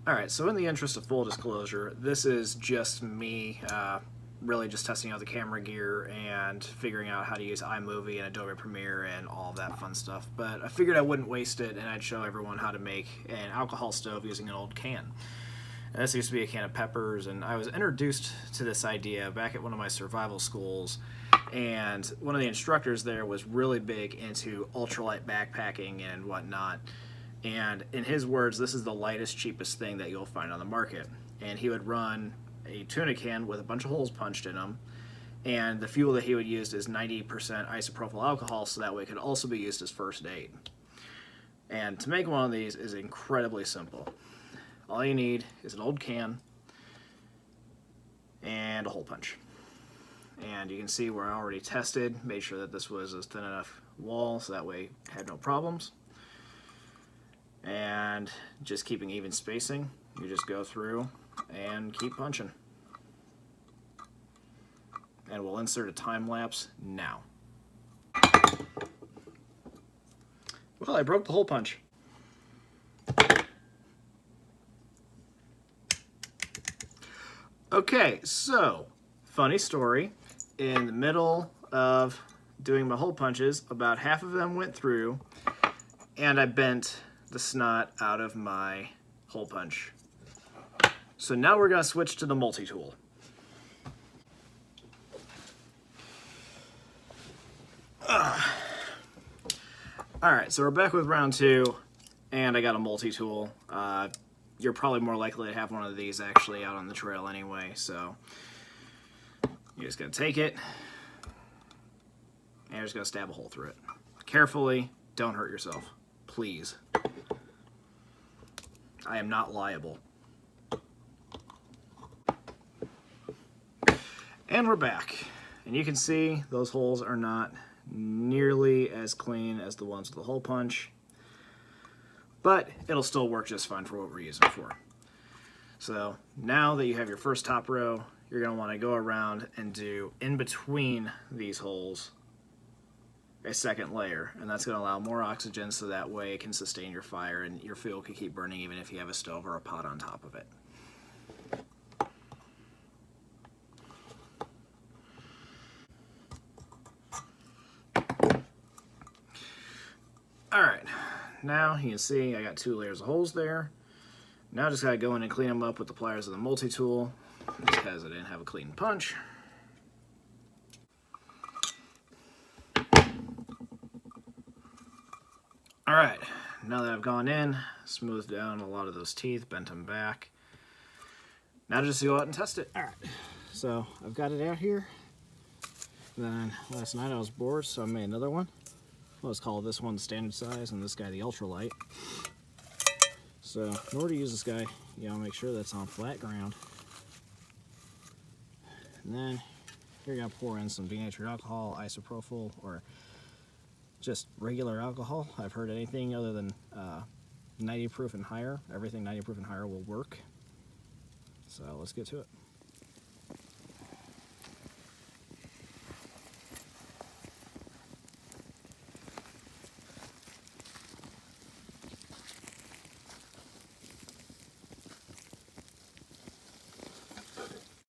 Alright, so in the interest of full disclosure, this is just me really just testing out the camera gear and figuring out how to use iMovie and Adobe Premiere and all of that fun stuff. But I figured I wouldn't waste it and I'd show everyone how to make an alcohol stove using an old can. And this used to be a can of peppers, and I was introduced to this idea back at one of my survival schools, and one of the instructors there was really big into ultralight backpacking and whatnot. And in his words, this is the lightest, cheapest thing that you'll find on the market. And he would run a tuna can with a bunch of holes punched in them, and the fuel that he would use is 90% isopropyl alcohol, so that way it could also be used as first aid. And to make one of these is incredibly simple. All you need is an old can and a hole punch. And you can see where I already tested, made sure that this was a thin enough wall so that way it had no problems. And just keeping even spacing, you just go through and keep punching. And we'll insert a time lapse now. Well, I broke the hole punch. Okay, so funny story. In the middle of doing my hole punches, about half of them went through, and I bent the snot out of my hole punch. So now we're going to switch to the multi-tool. Alright, so we're back with round two, and I got a multi-tool. You're probably more likely to have one of these actually out on the trail anyway, so you're just going to take it, and you're just going to stab a hole through it. Carefully, don't hurt yourself. Please. I am not liable. And we're back. And you can see those holes are not nearly as clean as the ones with the hole punch, but it'll still work just fine for what we're using it for. So now that you have your first top row, you're going to want to go around and do in between these holes a second layer, and that's going to allow more oxygen so that way it can sustain your fire and your fuel can keep burning even if you have a stove or a pot on top of it. Alright, now you can see I got 2 layers of holes there. Now I just got to go in and clean them up with the pliers of the multi-tool because I didn't have a clean punch. Alright, now that I've gone in, smoothed down a lot of those teeth, bent them back. Now just to go out and test it. Alright, so I've got it out here. Then last night I was bored, so I made another one. Let's call this one the standard size and this guy the ultralight. So in order to use this guy, you gotta make sure that's on flat ground. And then you're gonna pour in some denatured alcohol, isopropyl, or just regular alcohol. I've heard anything other than 90 proof and higher. Everything 90 proof and higher will work. So let's get to it.